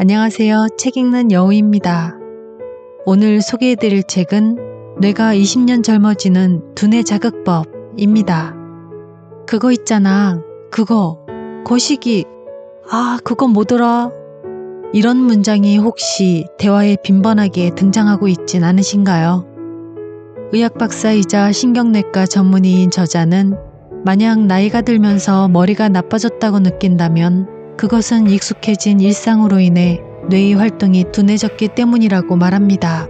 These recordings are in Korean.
안녕하세요. 책 읽는 여우입니다. 오늘 소개해드릴 책은 뇌가 20년 젊어지는 두뇌 자극법입니다. 그거 있잖아. 그거. 거시기. 그건 뭐더라? 이런 문장이 혹시 대화에 빈번하게 등장하고 있진 않으신가요? 의학 박사이자 신경내과 전문의인 저자는 만약 나이가 들면서 머리가 나빠졌다고 느낀다면 그것은 익숙해진 일상으로 인해 뇌의 활동이 둔해졌기 때문이라고 말합니다.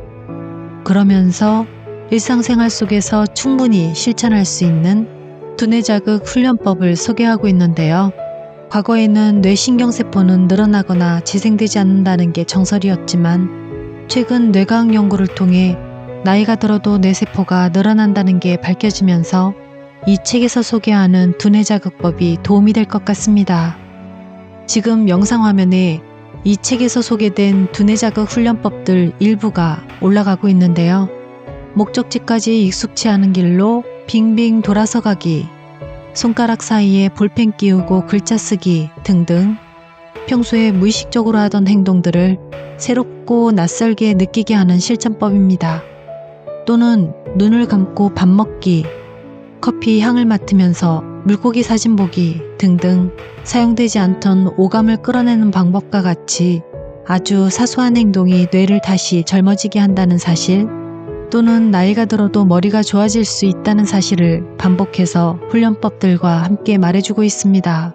그러면서 일상생활 속에서 충분히 실천할 수 있는 두뇌 자극 훈련법을 소개하고 있는데요. 과거에는 뇌신경세포는 늘어나거나 재생되지 않는다는 게 정설이었지만 최근 뇌과학 연구를 통해 나이가 들어도 뇌세포가 늘어난다는 게 밝혀지면서 이 책에서 소개하는 두뇌 자극법이 도움이 될 것 같습니다. 지금 영상 화면에 이 책에서 소개된 두뇌 자극 훈련법들 일부가 올라가고 있는데요. 목적지까지 익숙치 않은 길로 빙빙 돌아서 가기, 손가락 사이에 볼펜 끼우고 글자 쓰기 등등 평소에 무의식적으로 하던 행동들을 새롭고 낯설게 느끼게 하는 실천법입니다. 또는 눈을 감고 밥 먹기, 커피 향을 맡으면서 물고기 사진 보기 등등 사용되지 않던 오감을 끌어내는 방법과 같이 아주 사소한 행동이 뇌를 다시 젊어지게 한다는 사실, 또는 나이가 들어도 머리가 좋아질 수 있다는 사실을 반복해서 훈련법들과 함께 말해주고 있습니다.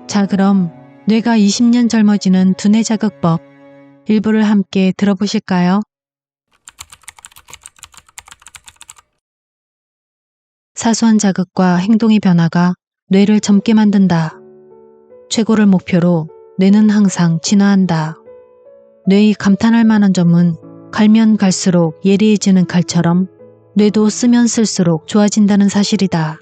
자, 그럼 뇌가 20년 젊어지는 두뇌 자극법 일부를 함께 들어보실까요? 사소한 자극과 행동의 변화가 뇌를 젊게 만든다. 최고를 목표로 뇌는 항상 진화한다. 뇌의 감탄할 만한 점은 갈면 갈수록 예리해지는 칼처럼 뇌도 쓰면 쓸수록 좋아진다는 사실이다.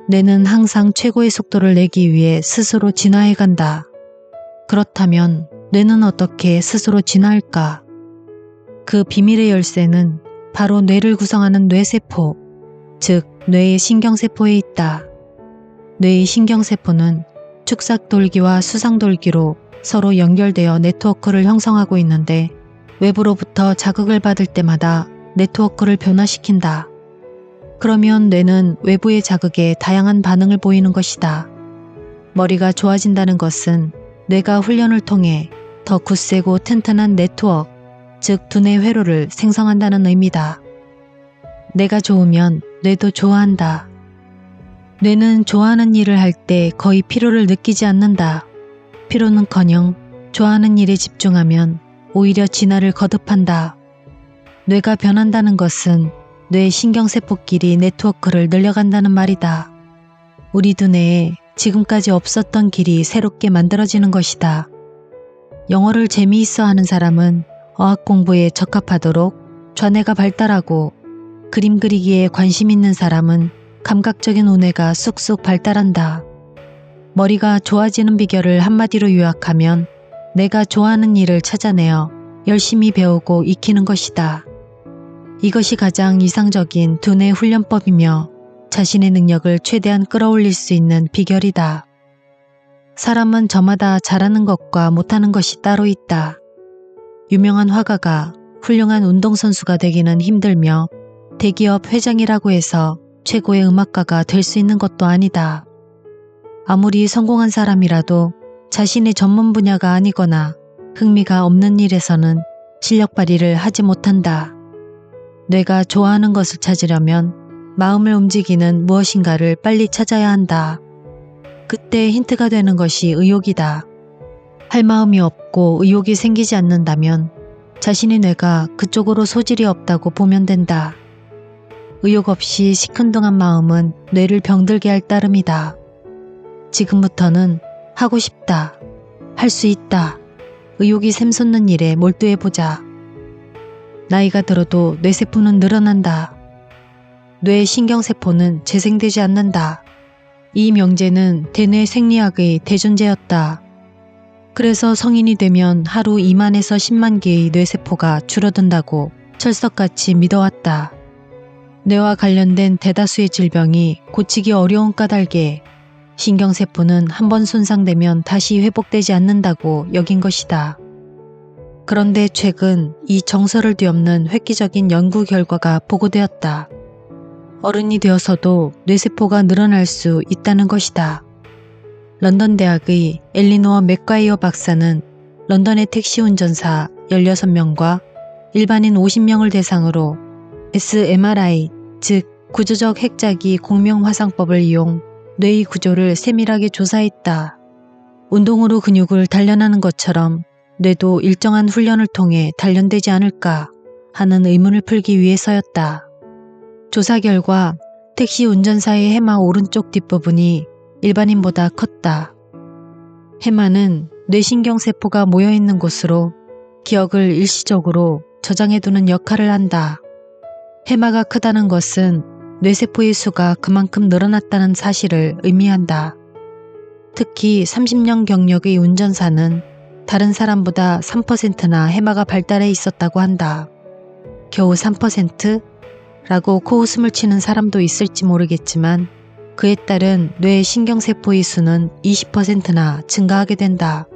뇌는 항상 최고의 속도를 내기 위해 스스로 진화해간다. 그렇다면 뇌는 어떻게 스스로 진화할까? 그 비밀의 열쇠는 바로 뇌를 구성하는 뇌세포, 즉 뇌의 신경세포에 있다. 뇌의 신경세포는 축삭돌기와 수상돌기로 서로 연결되어 네트워크를 형성하고 있는데 외부로부터 자극을 받을 때마다 네트워크를 변화시킨다. 그러면 뇌는 외부의 자극에 다양한 반응을 보이는 것이다. 머리가 좋아진다는 것은 뇌가 훈련을 통해 더 굳세고 튼튼한 네트워크, 즉 두뇌 회로를 생성한다는 의미다. 뇌가 좋으면 뇌도 좋아한다. 뇌는 좋아하는 일을 할 때 거의 피로를 느끼지 않는다. 피로는커녕 좋아하는 일에 집중하면 오히려 진화를 거듭한다. 뇌가 변한다는 것은 뇌 신경세포끼리 네트워크를 늘려간다는 말이다. 우리 두뇌에 지금까지 없었던 길이 새롭게 만들어지는 것이다. 영어를 재미있어 하는 사람은 어학 공부에 적합하도록 좌뇌가 발달하고 그림 그리기에 관심 있는 사람은 감각적인 우뇌가 쑥쑥 발달한다. 머리가 좋아지는 비결을 한마디로 요약하면 내가 좋아하는 일을 찾아내어 열심히 배우고 익히는 것이다. 이것이 가장 이상적인 두뇌 훈련법이며 자신의 능력을 최대한 끌어올릴 수 있는 비결이다. 사람은 저마다 잘하는 것과 못하는 것이 따로 있다. 유명한 화가가 훌륭한 운동선수가 되기는 힘들며 대기업 회장이라고 해서 최고의 음악가가 될 수 있는 것도 아니다. 아무리 성공한 사람이라도 자신의 전문 분야가 아니거나 흥미가 없는 일에서는 실력 발휘를 하지 못한다. 뇌가 좋아하는 것을 찾으려면 마음을 움직이는 무엇인가를 빨리 찾아야 한다. 그때 힌트가 되는 것이 의욕이다. 할 마음이 없고 의욕이 생기지 않는다면 자신의 뇌가 그쪽으로 소질이 없다고 보면 된다. 의욕 없이 시큰둥한 마음은 뇌를 병들게 할 따름이다. 지금부터는 하고 싶다. 할 수 있다. 의욕이 샘솟는 일에 몰두해보자. 나이가 들어도 뇌세포는 늘어난다. 뇌 신경세포는 재생되지 않는다. 이 명제는 대뇌 생리학의 대존재였다. 그래서 성인이 되면 하루 2만에서 10만 개의 뇌세포가 줄어든다고 철석같이 믿어왔다. 뇌와 관련된 대다수의 질병이 고치기 어려운 까닭에 신경세포는 한번 손상되면 다시 회복되지 않는다고 여긴 것이다. 그런데 최근 이 정설을 뒤엎는 획기적인 연구 결과가 보고되었다. 어른이 되어서도 뇌세포가 늘어날 수 있다는 것이다. 런던 대학의 엘리노어 맥과이어 박사는 런던의 택시 운전사 16명과 일반인 50명을 대상으로 SMRI, 즉 구조적 핵자기 공명화상법을 이용 뇌의 구조를 세밀하게 조사했다. 운동으로 근육을 단련하는 것처럼 뇌도 일정한 훈련을 통해 단련되지 않을까 하는 의문을 풀기 위해서였다. 조사 결과 택시 운전사의 해마 오른쪽 뒷부분이 일반인보다 컸다. 해마는 뇌신경세포가 모여있는 곳으로 기억을 일시적으로 저장해두는 역할을 한다. 해마가 크다는 것은 뇌세포의 수가 그만큼 늘어났다는 사실을 의미한다. 특히 30년 경력의 운전사는 다른 사람보다 3%나 해마가 발달해 있었다고 한다. 겨우 3%? 라고 코웃음을 치는 사람도 있을지 모르겠지만 그에 따른 뇌 신경세포의 수는 20%나 증가하게 된다.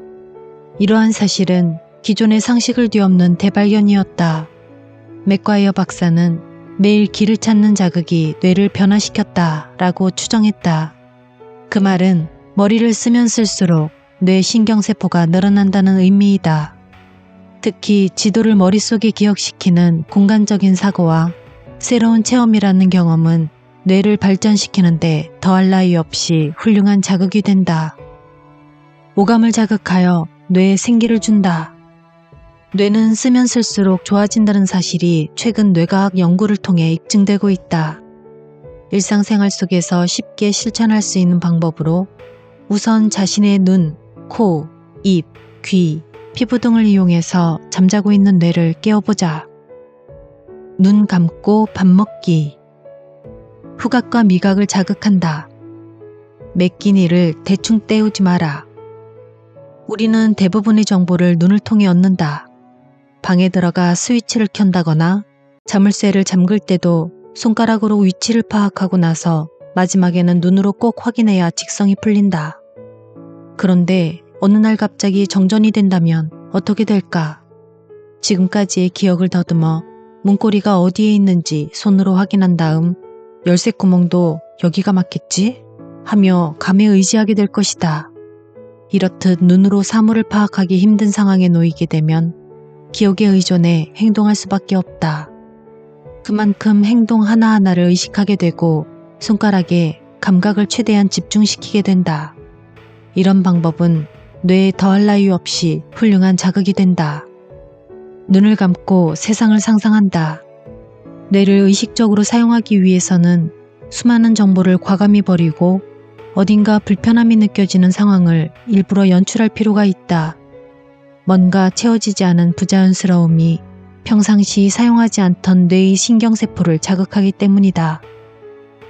이러한 사실은 기존의 상식을 뒤엎는 대발견이었다. 맥과이어 박사는 매일 길을 찾는 자극이 뇌를 변화시켰다 라고 추정했다. 그 말은 머리를 쓰면 쓸수록 뇌 신경세포가 늘어난다는 의미이다. 특히 지도를 머릿속에 기억시키는 공간적인 사고와 새로운 체험이라는 경험은 뇌를 발전시키는데 더할 나위 없이 훌륭한 자극이 된다. 오감을 자극하여 뇌에 생기를 준다. 뇌는 쓰면 쓸수록 좋아진다는 사실이 최근 뇌과학 연구를 통해 입증되고 있다. 일상생활 속에서 쉽게 실천할 수 있는 방법으로 우선 자신의 눈, 코, 입, 귀, 피부 등을 이용해서 잠자고 있는 뇌를 깨워보자. 눈 감고 밥 먹기. 후각과 미각을 자극한다. 매끼니를 대충 때우지 마라. 우리는 대부분의 정보를 눈을 통해 얻는다. 방에 들어가 스위치를 켠다거나 자물쇠를 잠글 때도 손가락으로 위치를 파악하고 나서 마지막에는 눈으로 꼭 확인해야 직성이 풀린다. 그런데 어느 날 갑자기 정전이 된다면 어떻게 될까? 지금까지의 기억을 더듬어 문고리가 어디에 있는지 손으로 확인한 다음 열쇠 구멍도 여기가 맞겠지? 하며 감에 의지하게 될 것이다. 이렇듯 눈으로 사물을 파악하기 힘든 상황에 놓이게 되면 기억에 의존해 행동할 수밖에 없다. 그만큼 행동 하나하나를 의식하게 되고 손가락에 감각을 최대한 집중시키게 된다. 이런 방법은 뇌에 더할 나위 없이 훌륭한 자극이 된다. 눈을 감고 세상을 상상한다. 뇌를 의식적으로 사용하기 위해서는 수많은 정보를 과감히 버리고 어딘가 불편함이 느껴지는 상황을 일부러 연출할 필요가 있다. 뭔가 채워지지 않은 부자연스러움이 평상시 사용하지 않던 뇌의 신경세포를 자극하기 때문이다.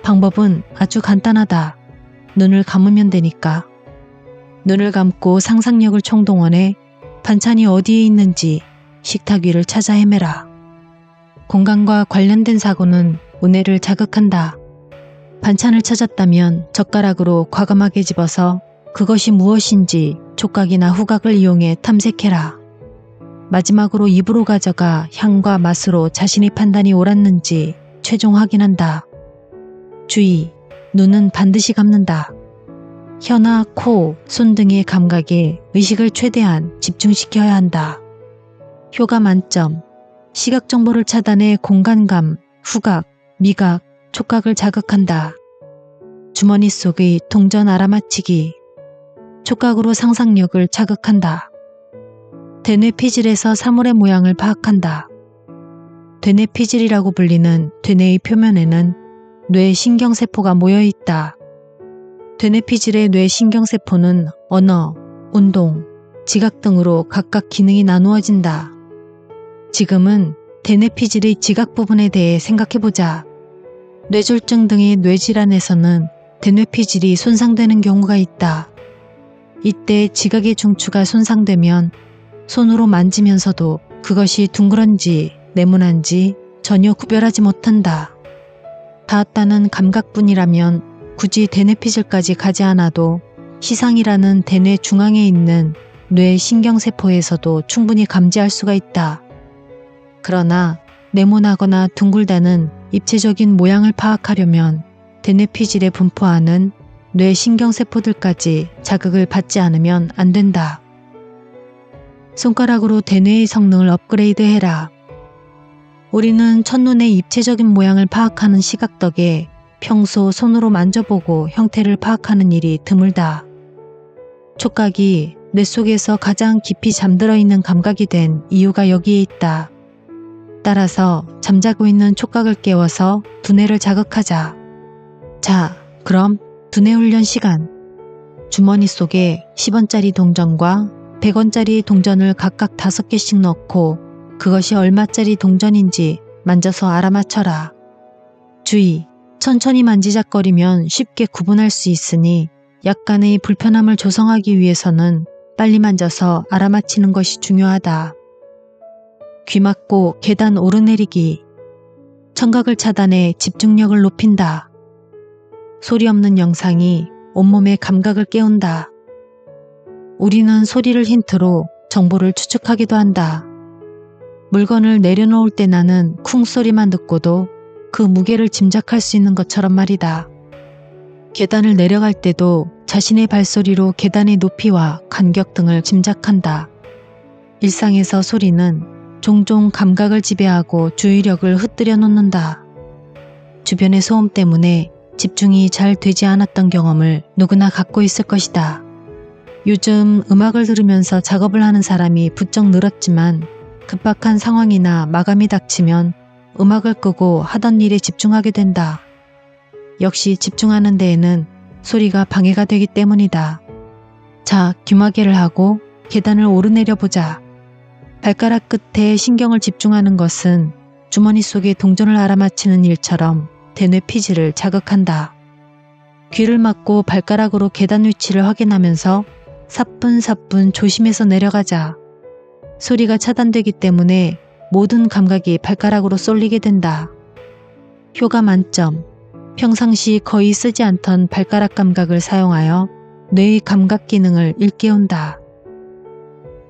방법은 아주 간단하다. 눈을 감으면 되니까. 눈을 감고 상상력을 총동원해 반찬이 어디에 있는지 식탁 위를 찾아 헤매라. 공간과 관련된 사고는 우뇌를 자극한다. 반찬을 찾았다면 젓가락으로 과감하게 집어서 그것이 무엇인지 촉각이나 후각을 이용해 탐색해라. 마지막으로 입으로 가져가 향과 맛으로 자신의 판단이 옳았는지 최종 확인한다. 주의, 눈은 반드시 감는다. 혀나 코, 손 등의 감각에 의식을 최대한 집중시켜야 한다. 효과 만점. 시각 정보를 차단해 공간감, 후각, 미각, 촉각을 자극한다. 주머니 속의 동전 알아맞히기. 촉각으로 상상력을 자극한다. 대뇌 피질에서 사물의 모양을 파악한다. 대뇌 피질이라고 불리는 대뇌의 표면에는 뇌 신경세포가 모여있다. 대뇌 피질의 뇌 신경세포는 언어, 운동, 지각 등으로 각각 기능이 나누어진다. 지금은 대뇌 피질의 지각 부분에 대해 생각해보자. 뇌졸중 등의 뇌질환에서는 대뇌 피질이 손상되는 경우가 있다. 이때 지각의 중추가 손상되면 손으로 만지면서도 그것이 둥그런지 네모난지 전혀 구별하지 못한다. 닿았다는 감각뿐이라면 굳이 대뇌피질까지 가지 않아도 시상이라는 대뇌 중앙에 있는 뇌 신경세포에서도 충분히 감지할 수가 있다. 그러나 네모나거나 둥글다는 입체적인 모양을 파악하려면 대뇌피질에 분포하는 뇌 신경세포들까지 자극을 받지 않으면 안 된다. 손가락으로 대뇌의 성능을 업그레이드해라. 우리는 첫눈에 입체적인 모양을 파악하는 시각 덕에 평소 손으로 만져보고 형태를 파악하는 일이 드물다. 촉각이 뇌 속에서 가장 깊이 잠들어 있는 감각이 된 이유가 여기에 있다. 따라서 잠자고 있는 촉각을 깨워서 두뇌를 자극하자. 자, 그럼 두뇌 훈련 시간. 주머니 속에 10원짜리 동전과 100원짜리 동전을 각각 5개씩 넣고 그것이 얼마짜리 동전인지 만져서 알아맞혀라. 주의! 천천히 만지작거리면 쉽게 구분할 수 있으니 약간의 불편함을 조성하기 위해서는 빨리 만져서 알아맞히는 것이 중요하다. 귀 막고 계단 오르내리기. 청각을 차단해 집중력을 높인다. 소리 없는 영상이 온몸의 감각을 깨운다. 우리는 소리를 힌트로 정보를 추측하기도 한다. 물건을 내려놓을 때 나는 쿵 소리만 듣고도 그 무게를 짐작할 수 있는 것처럼 말이다. 계단을 내려갈 때도 자신의 발소리로 계단의 높이와 간격 등을 짐작한다. 일상에서 소리는 종종 감각을 지배하고 주의력을 흩뜨려 놓는다. 주변의 소음 때문에 집중이 잘 되지 않았던 경험을 누구나 갖고 있을 것이다. 요즘 음악을 들으면서 작업을 하는 사람이 부쩍 늘었지만 급박한 상황이나 마감이 닥치면 음악을 끄고 하던 일에 집중하게 된다. 역시 집중하는 데에는 소리가 방해가 되기 때문이다. 자, 귀마개를 하고 계단을 오르내려 보자. 발가락 끝에 신경을 집중하는 것은 주머니 속의 동전을 알아맞히는 일처럼 대뇌피질을 자극한다. 귀를 막고 발가락으로 계단 위치를 확인하면서 사뿐사뿐 조심해서 내려가자. 소리가 차단되기 때문에 모든 감각이 발가락으로 쏠리게 된다. 효과 만점. 평상시 거의 쓰지 않던 발가락 감각을 사용하여 뇌의 감각 기능을 일깨운다.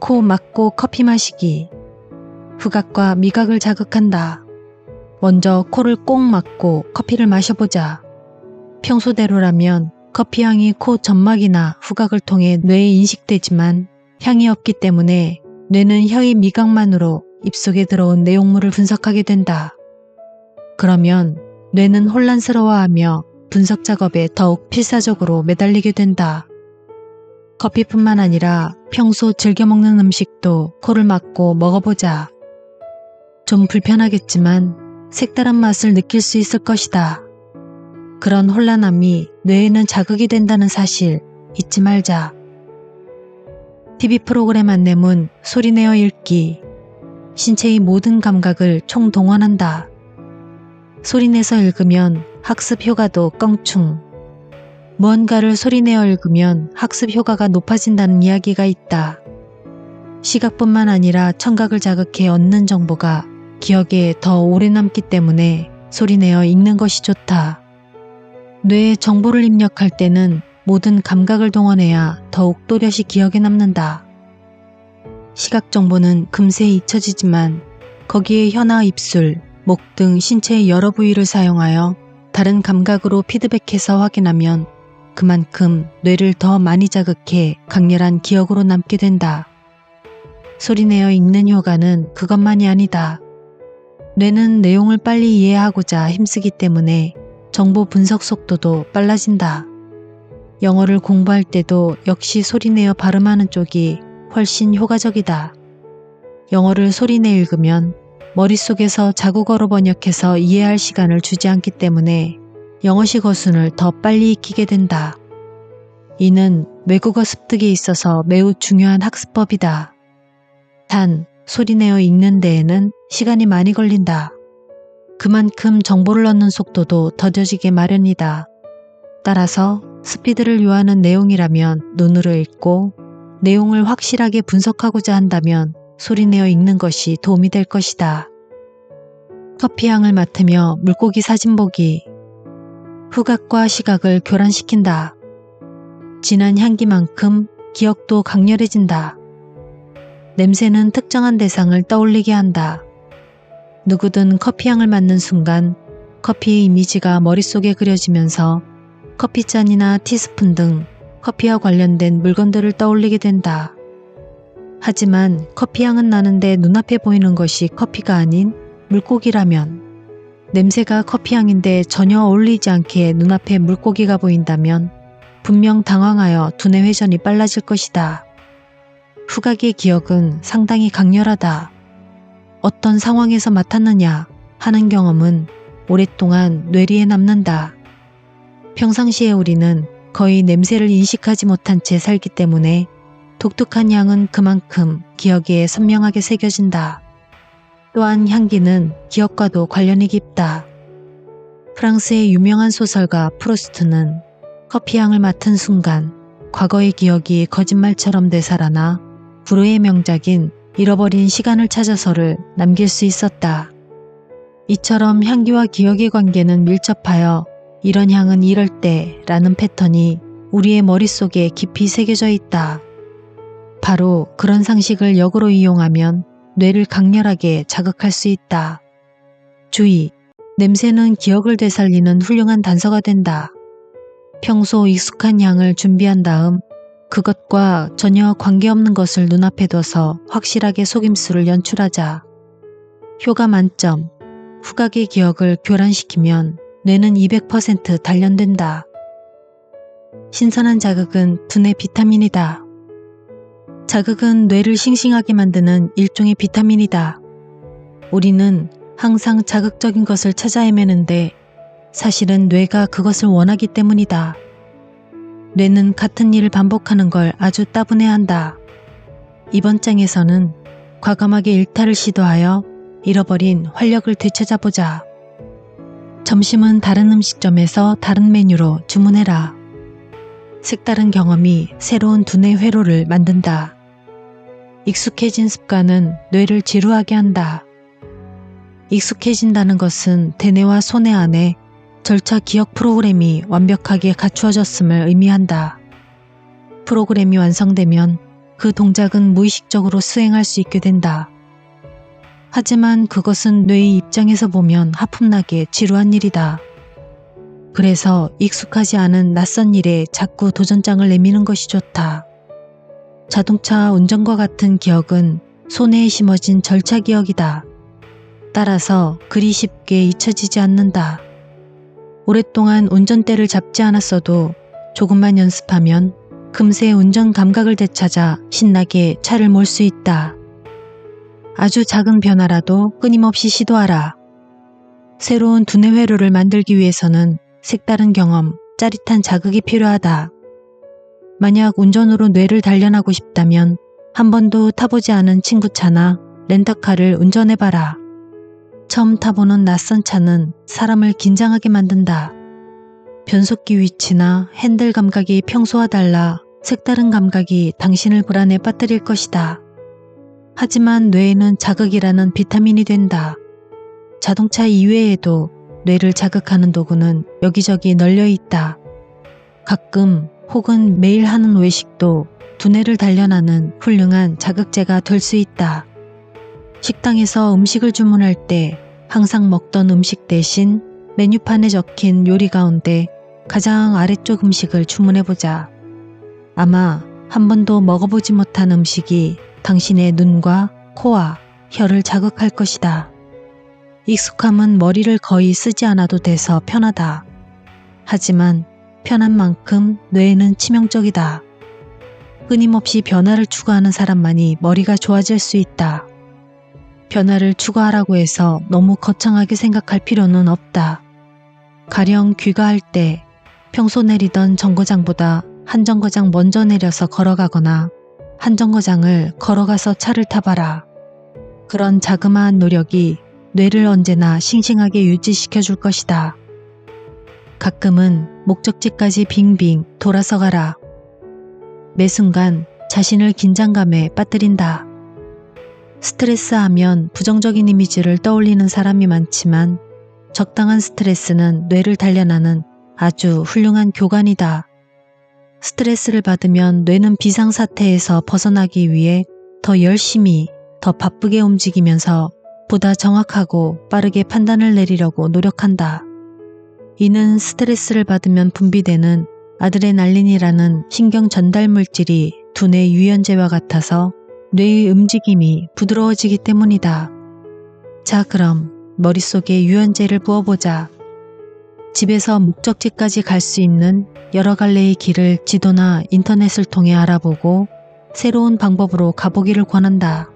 코 막고 커피 마시기. 후각과 미각을 자극한다. 먼저 코를 꼭 막고 커피를 마셔보자. 평소대로라면 커피 향이 코 점막이나 후각을 통해 뇌에 인식되지만 향이 없기 때문에 뇌는 혀의 미각만으로 입속에 들어온 내용물을 분석하게 된다. 그러면 뇌는 혼란스러워하며 분석 작업에 더욱 필사적으로 매달리게 된다. 커피뿐만 아니라 평소 즐겨 먹는 음식도 코를 막고 먹어보자. 좀 불편하겠지만 색다른 맛을 느낄 수 있을 것이다. 그런 혼란함이 뇌에는 자극이 된다는 사실 잊지 말자. TV 프로그램 안내문 소리내어 읽기. 신체의 모든 감각을 총동원한다. 소리내서 읽으면 학습 효과도 껑충. 무언가를 소리내어 읽으면 학습 효과가 높아진다는 이야기가 있다. 시각뿐만 아니라 청각을 자극해 얻는 정보가 기억에 더 오래 남기 때문에 소리내어 읽는 것이 좋다. 뇌에 정보를 입력할 때는 모든 감각을 동원해야 더욱 또렷이 기억에 남는다. 시각 정보는 금세 잊혀지지만 거기에 혀나 입술, 목 등 신체의 여러 부위를 사용하여 다른 감각으로 피드백해서 확인하면 그만큼 뇌를 더 많이 자극해 강렬한 기억으로 남게 된다. 소리내어 읽는 효과는 그것만이 아니다. 뇌는 내용을 빨리 이해하고자 힘쓰기 때문에 정보 분석 속도도 빨라진다. 영어를 공부할 때도 역시 소리내어 발음하는 쪽이 훨씬 효과적이다. 영어를 소리내 읽으면 머릿속에서 자국어로 번역해서 이해할 시간을 주지 않기 때문에 영어식 어순을 더 빨리 익히게 된다. 이는 외국어 습득에 있어서 매우 중요한 학습법이다. 단, 소리내어 읽는 데에는 시간이 많이 걸린다. 그만큼 정보를 얻는 속도도 더뎌지게 마련이다. 따라서 스피드를 요하는 내용이라면 눈으로 읽고 내용을 확실하게 분석하고자 한다면 소리내어 읽는 것이 도움이 될 것이다. 커피 향을 맡으며 물고기 사진 보기. 후각과 시각을 교란시킨다. 진한 향기만큼 기억도 강렬해진다. 냄새는 특정한 대상을 떠올리게 한다. 누구든 커피향을 맡는 순간 커피의 이미지가 머릿속에 그려지면서 커피잔이나 티스푼 등 커피와 관련된 물건들을 떠올리게 된다. 하지만 커피향은 나는데 눈앞에 보이는 것이 커피가 아닌 물고기라면, 냄새가 커피향인데 전혀 어울리지 않게 눈앞에 물고기가 보인다면 분명 당황하여 두뇌 회전이 빨라질 것이다. 후각의 기억은 상당히 강렬하다. 어떤 상황에서 맡았느냐 하는 경험은 오랫동안 뇌리에 남는다. 평상시에 우리는 거의 냄새를 인식하지 못한 채 살기 때문에 독특한 향은 그만큼 기억에 선명하게 새겨진다. 또한 향기는 기억과도 관련이 깊다. 프랑스의 유명한 소설가 프루스트는 커피향을 맡은 순간 과거의 기억이 거짓말처럼 되살아나 불후의 명작인 잃어버린 시간을 찾아서를 남길 수 있었다. 이처럼 향기와 기억의 관계는 밀접하여 이런 향은 이럴 때라는 패턴이 우리의 머릿속에 깊이 새겨져 있다. 바로 그런 상식을 역으로 이용하면 뇌를 강렬하게 자극할 수 있다. 주의! 냄새는 기억을 되살리는 훌륭한 단서가 된다. 평소 익숙한 향을 준비한 다음 그것과 전혀 관계없는 것을 눈앞에 둬서 확실하게 속임수를 연출하자. 효과 만점! 후각의 기억을 교란시키면 뇌는 200% 단련된다. 신선한 자극은 두뇌 비타민이다. 자극은 뇌를 싱싱하게 만드는 일종의 비타민이다. 우리는 항상 자극적인 것을 찾아 헤매는데 사실은 뇌가 그것을 원하기 때문이다. 뇌는 같은 일을 반복하는 걸 아주 따분해한다. 이번 장에서는 과감하게 일탈을 시도하여 잃어버린 활력을 되찾아보자. 점심은 다른 음식점에서 다른 메뉴로 주문해라. 색다른 경험이 새로운 두뇌 회로를 만든다. 익숙해진 습관은 뇌를 지루하게 한다. 익숙해진다는 것은 대뇌와 소뇌 안에 절차 기억 프로그램이 완벽하게 갖추어졌음을 의미한다. 프로그램이 완성되면 그 동작은 무의식적으로 수행할 수 있게 된다. 하지만 그것은 뇌의 입장에서 보면 하품나게 지루한 일이다. 그래서 익숙하지 않은 낯선 일에 자꾸 도전장을 내미는 것이 좋다. 자동차 운전과 같은 기억은 소뇌에 심어진 절차 기억이다. 따라서 그리 쉽게 잊혀지지 않는다. 오랫동안 운전대를 잡지 않았어도 조금만 연습하면 금세 운전 감각을 되찾아 신나게 차를 몰 수 있다. 아주 작은 변화라도 끊임없이 시도하라. 새로운 두뇌 회로를 만들기 위해서는 색다른 경험, 짜릿한 자극이 필요하다. 만약 운전으로 뇌를 단련하고 싶다면 한 번도 타보지 않은 친구차나 렌터카를 운전해봐라. 처음 타보는 낯선 차는 사람을 긴장하게 만든다. 변속기 위치나 핸들 감각이 평소와 달라 색다른 감각이 당신을 불안에 빠뜨릴 것이다. 하지만 뇌에는 자극이라는 비타민이 된다. 자동차 이외에도 뇌를 자극하는 도구는 여기저기 널려 있다. 가끔 혹은 매일 하는 외식도 두뇌를 단련하는 훌륭한 자극제가 될 수 있다. 식당에서 음식을 주문할 때 항상 먹던 음식 대신 메뉴판에 적힌 요리 가운데 가장 아래쪽 음식을 주문해보자. 아마 한 번도 먹어보지 못한 음식이 당신의 눈과 코와 혀를 자극할 것이다. 익숙함은 머리를 거의 쓰지 않아도 돼서 편하다. 하지만 편한 만큼 뇌에는 치명적이다. 끊임없이 변화를 추구하는 사람만이 머리가 좋아질 수 있다. 변화를 추구하라고 해서 너무 거창하게 생각할 필요는 없다. 가령 귀가할 때 평소 내리던 정거장보다 한 정거장 먼저 내려서 걸어가거나 한 정거장을 걸어가서 차를 타봐라. 그런 자그마한 노력이 뇌를 언제나 싱싱하게 유지시켜 줄 것이다. 가끔은 목적지까지 빙빙 돌아서 가라. 매 순간 자신을 긴장감에 빠뜨린다. 스트레스하면 부정적인 이미지를 떠올리는 사람이 많지만 적당한 스트레스는 뇌를 단련하는 아주 훌륭한 교관이다. 스트레스를 받으면 뇌는 비상사태에서 벗어나기 위해 더 열심히, 더 바쁘게 움직이면서 보다 정확하고 빠르게 판단을 내리려고 노력한다. 이는 스트레스를 받으면 분비되는 아드레날린이라는 신경 전달 물질이 두뇌 유연제와 같아서 뇌의 움직임이 부드러워지기 때문이다. 자, 그럼 머릿속에 유연제를 부어보자. 집에서 목적지까지 갈 수 있는 여러 갈래의 길을 지도나 인터넷을 통해 알아보고 새로운 방법으로 가보기를 권한다.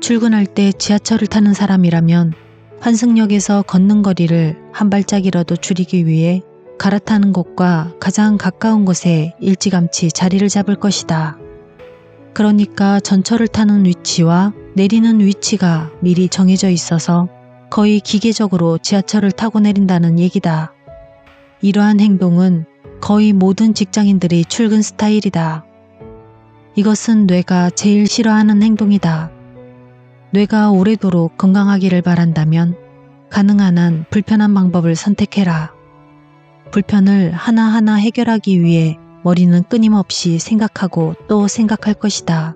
출근할 때 지하철을 타는 사람이라면 환승역에서 걷는 거리를 한 발짝이라도 줄이기 위해 갈아타는 곳과 가장 가까운 곳에 일찌감치 자리를 잡을 것이다. 그러니까 전철을 타는 위치와 내리는 위치가 미리 정해져 있어서 거의 기계적으로 지하철을 타고 내린다는 얘기다. 이러한 행동은 거의 모든 직장인들의 출근 스타일이다. 이것은 뇌가 제일 싫어하는 행동이다. 뇌가 오래도록 건강하기를 바란다면 가능한 한 불편한 방법을 선택해라. 불편을 하나하나 해결하기 위해 머리는 끊임없이 생각하고 또 생각할 것이다.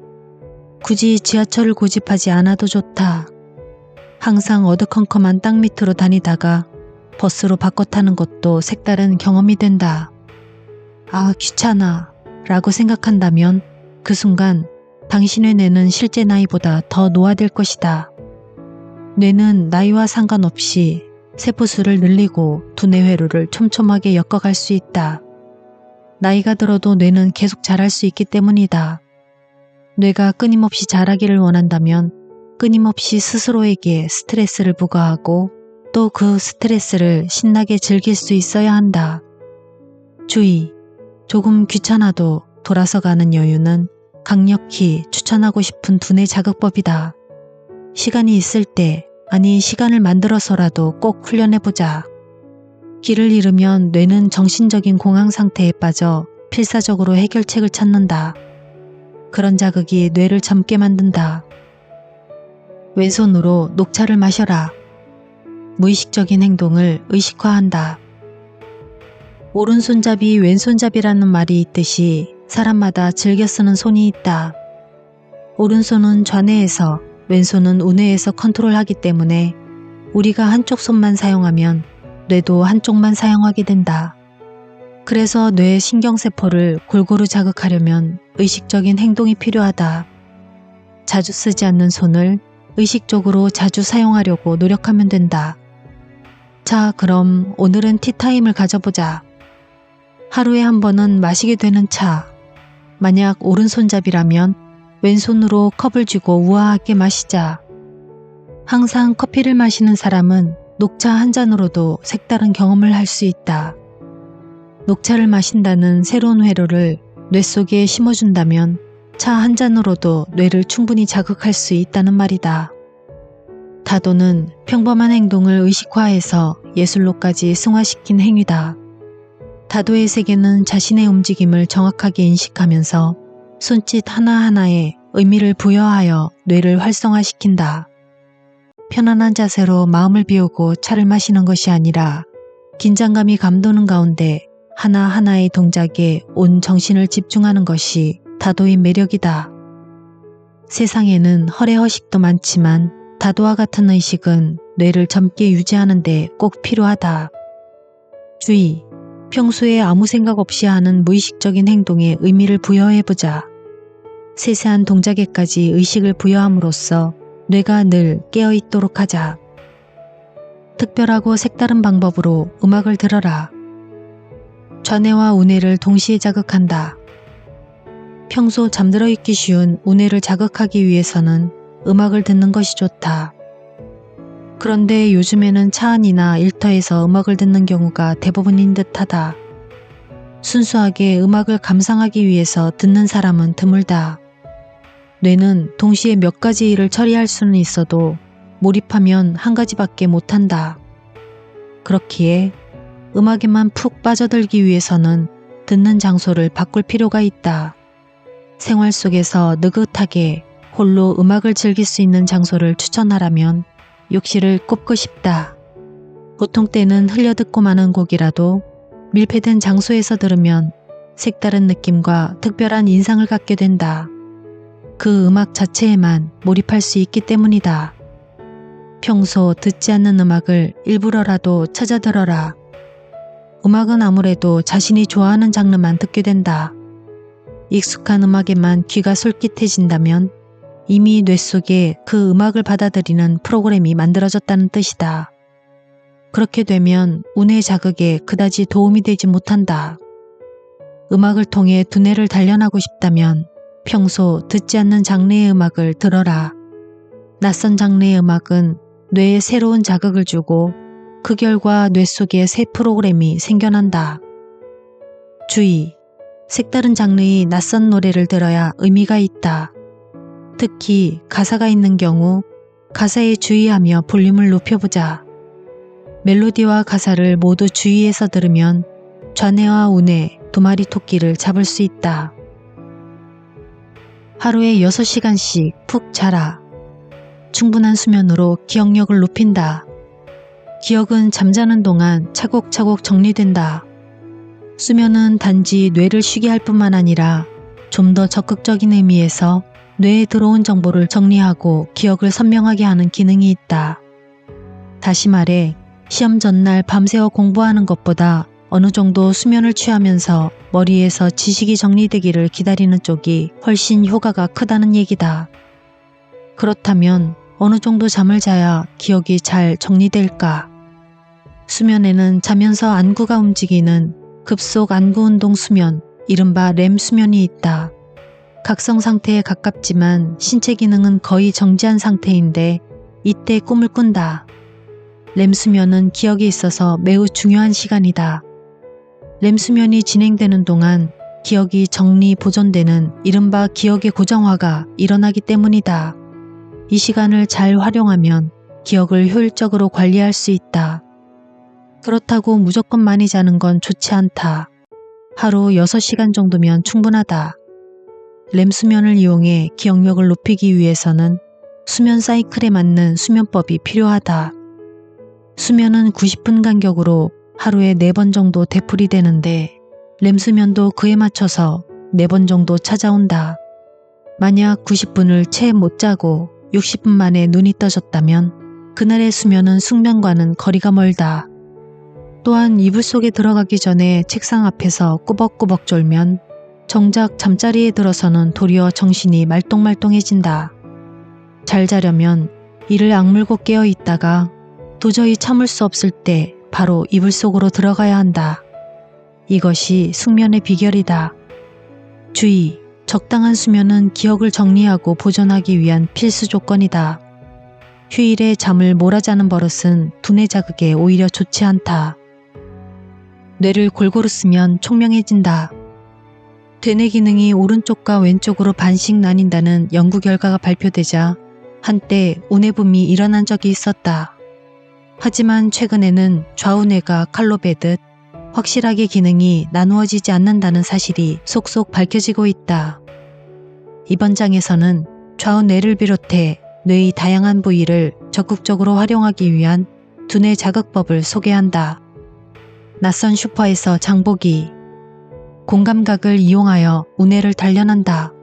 굳이 지하철을 고집하지 않아도 좋다. 항상 어두컴컴한 땅 밑으로 다니다가 버스로 바꿔 타는 것도 색다른 경험이 된다. 아, 귀찮아 라고 생각한다면 그 순간 당신의 뇌는 실제 나이보다 더 노화될 것이다. 뇌는 나이와 상관없이 세포수를 늘리고 두뇌 회로를 촘촘하게 엮어갈 수 있다. 나이가 들어도 뇌는 계속 자랄 수 있기 때문이다. 뇌가 끊임없이 자라기를 원한다면 끊임없이 스스로에게 스트레스를 부과하고 또 그 스트레스를 신나게 즐길 수 있어야 한다. 주의! 조금 귀찮아도 돌아서 가는 여유는 강력히 추천하고 싶은 두뇌 자극법이다. 시간이 있을 때, 아니 시간을 만들어서라도 꼭 훈련해보자. 길을 잃으면 뇌는 정신적인 공황 상태에 빠져 필사적으로 해결책을 찾는다. 그런 자극이 뇌를 젊게 만든다. 왼손으로 녹차를 마셔라. 무의식적인 행동을 의식화한다. 오른손잡이 왼손잡이라는 말이 있듯이 사람마다 즐겨 쓰는 손이 있다. 오른손은 좌뇌에서 왼손은 우뇌에서 컨트롤하기 때문에 우리가 한쪽 손만 사용하면 뇌도 한쪽만 사용하게 된다. 그래서 뇌의 신경세포를 골고루 자극하려면 의식적인 행동이 필요하다. 자주 쓰지 않는 손을 의식적으로 자주 사용하려고 노력하면 된다. 자, 그럼 오늘은 티타임을 가져보자. 하루에 한 번은 마시게 되는 차. 만약 오른손잡이라면 왼손으로 컵을 쥐고 우아하게 마시자. 항상 커피를 마시는 사람은 녹차 한 잔으로도 색다른 경험을 할 수 있다. 녹차를 마신다는 새로운 회로를 뇌 속에 심어준다면 차 한 잔으로도 뇌를 충분히 자극할 수 있다는 말이다. 다도는 평범한 행동을 의식화해서 예술로까지 승화시킨 행위다. 다도의 세계는 자신의 움직임을 정확하게 인식하면서 손짓 하나하나에 의미를 부여하여 뇌를 활성화시킨다. 편안한 자세로 마음을 비우고 차를 마시는 것이 아니라 긴장감이 감도는 가운데 하나하나의 동작에 온 정신을 집중하는 것이 다도의 매력이다. 세상에는 허례허식도 많지만 다도와 같은 의식은 뇌를 젊게 유지하는 데 꼭 필요하다. 주의! 평소에 아무 생각 없이 하는 무의식적인 행동에 의미를 부여해보자. 세세한 동작에까지 의식을 부여함으로써 뇌가 늘 깨어있도록 하자. 특별하고 색다른 방법으로 음악을 들어라. 좌뇌와 우뇌를 동시에 자극한다. 평소 잠들어 있기 쉬운 우뇌를 자극하기 위해서는 음악을 듣는 것이 좋다. 그런데 요즘에는 차 안이나 일터에서 음악을 듣는 경우가 대부분인 듯하다. 순수하게 음악을 감상하기 위해서 듣는 사람은 드물다. 뇌는 동시에 몇 가지 일을 처리할 수는 있어도 몰입하면 한 가지밖에 못한다. 그렇기에 음악에만 푹 빠져들기 위해서는 듣는 장소를 바꿀 필요가 있다. 생활 속에서 느긋하게 홀로 음악을 즐길 수 있는 장소를 추천하라면 욕실을 꼽고 싶다. 보통 때는 흘려듣고 마는 곡이라도 밀폐된 장소에서 들으면 색다른 느낌과 특별한 인상을 갖게 된다. 그 음악 자체에만 몰입할 수 있기 때문이다. 평소 듣지 않는 음악을 일부러라도 찾아 들어라. 음악은 아무래도 자신이 좋아하는 장르만 듣게 된다. 익숙한 음악에만 귀가 솔깃해진다면 이미 뇌 속에 그 음악을 받아들이는 프로그램이 만들어졌다는 뜻이다. 그렇게 되면 우뇌 자극에 그다지 도움이 되지 못한다. 음악을 통해 두뇌를 단련하고 싶다면 평소 듣지 않는 장르의 음악을 들어라. 낯선 장르의 음악은 뇌에 새로운 자극을 주고 그 결과 뇌 속에 새 프로그램이 생겨난다. 주의! 색다른 장르의 낯선 노래를 들어야 의미가 있다. 특히 가사가 있는 경우 가사에 주의하며 볼륨을 높여보자. 멜로디와 가사를 모두 주의해서 들으면 좌뇌와 우뇌 두 마리 토끼를 잡을 수 있다. 하루에 6시간씩 푹 자라. 충분한 수면으로 기억력을 높인다. 기억은 잠자는 동안 차곡차곡 정리된다. 수면은 단지 뇌를 쉬게 할 뿐만 아니라 좀 더 적극적인 의미에서 뇌에 들어온 정보를 정리하고 기억을 선명하게 하는 기능이 있다. 다시 말해 시험 전날 밤새워 공부하는 것보다 어느 정도 수면을 취하면서 머리에서 지식이 정리되기를 기다리는 쪽이 훨씬 효과가 크다는 얘기다. 그렇다면 어느 정도 잠을 자야 기억이 잘 정리될까? 수면에는 자면서 안구가 움직이는 급속 안구운동 수면, 이른바 렘 수면이 있다. 각성 상태에 가깝지만 신체 기능은 거의 정지한 상태인데 이때 꿈을 꾼다. 렘 수면은 기억에 있어서 매우 중요한 시간이다. 렘 수면이 진행되는 동안 기억이 정리 보존되는 이른바 기억의 고정화가 일어나기 때문이다. 이 시간을 잘 활용하면 기억을 효율적으로 관리할 수 있다. 그렇다고 무조건 많이 자는 건 좋지 않다. 하루 6시간 정도면 충분하다. 렘 수면을 이용해 기억력을 높이기 위해서는 수면 사이클에 맞는 수면법이 필요하다. 수면은 90분 간격으로 하루에 4번 정도 되풀이되는데 렘 수면도 그에 맞춰서 4번 정도 찾아온다. 만약 90분을 채 못 자고 60분 만에 눈이 떠졌다면 그날의 수면은 숙면과는 거리가 멀다. 또한 이불 속에 들어가기 전에 책상 앞에서 꾸벅꾸벅 졸면 정작 잠자리에 들어서는 도리어 정신이 말똥말똥해진다. 잘 자려면 이를 악물고 깨어 있다가 도저히 참을 수 없을 때 바로 이불 속으로 들어가야 한다. 이것이 숙면의 비결이다. 주의! 적당한 수면은 기억을 정리하고 보존하기 위한 필수 조건이다. 휴일에 잠을 몰아자는 버릇은 두뇌 자극에 오히려 좋지 않다. 뇌를 골고루 쓰면 총명해진다. 되뇌 기능이 오른쪽과 왼쪽으로 반씩 나뉜다는 연구 결과가 발표되자 한때 우뇌붐이 일어난 적이 있었다. 하지만 최근에는 좌우뇌가 칼로 베듯 확실하게 기능이 나누어지지 않는다는 사실이 속속 밝혀지고 있다. 이번 장에서는 좌우뇌를 비롯해 뇌의 다양한 부위를 적극적으로 활용하기 위한 두뇌 자극법을 소개한다. 낯선 슈퍼에서 장보기. 공감각을 이용하여 우뇌를 단련한다.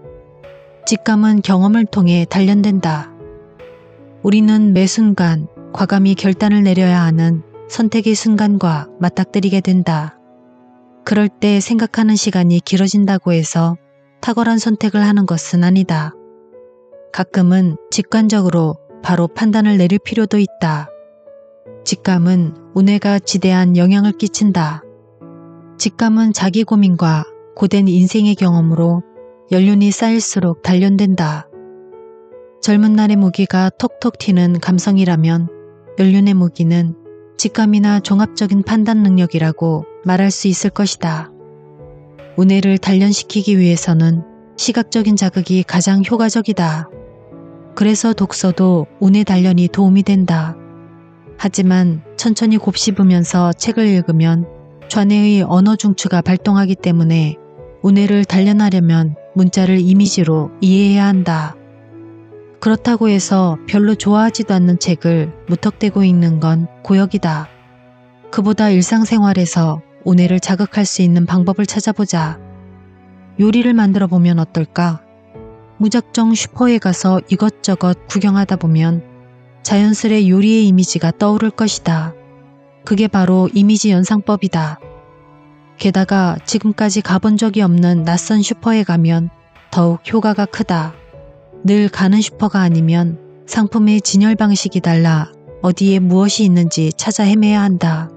직감은 경험을 통해 단련된다. 우리는 매 순간 과감히 결단을 내려야 하는 선택의 순간과 맞닥뜨리게 된다. 그럴 때 생각하는 시간이 길어진다고 해서 탁월한 선택을 하는 것은 아니다. 가끔은 직관적으로 바로 판단을 내릴 필요도 있다. 직감은 우뇌가 지대한 영향을 끼친다. 직감은 자기 고민과 고된 인생의 경험으로 연륜이 쌓일수록 단련된다. 젊은 날의 무기가 톡톡 튀는 감성이라면 연륜의 무기는 직감이나 종합적인 판단 능력이라고 말할 수 있을 것이다. 우뇌를 단련시키기 위해서는 시각적인 자극이 가장 효과적이다. 그래서 독서도 우뇌 단련이 도움이 된다. 하지만 천천히 곱씹으면서 책을 읽으면 좌뇌의 언어 중추가 발동하기 때문에 우뇌를 단련하려면 문자를 이미지로 이해해야 한다. 그렇다고 해서 별로 좋아하지도 않는 책을 무턱대고 읽는 건 고역이다. 그보다 일상생활에서 우뇌를 자극할 수 있는 방법을 찾아보자. 요리를 만들어 보면 어떨까? 무작정 슈퍼에 가서 이것저것 구경하다 보면 자연스레 요리의 이미지가 떠오를 것이다. 그게 바로 이미지 연상법이다. 게다가 지금까지 가본 적이 없는 낯선 슈퍼에 가면 더욱 효과가 크다. 늘 가는 슈퍼가 아니면 상품의 진열 방식이 달라 어디에 무엇이 있는지 찾아 헤매야 한다.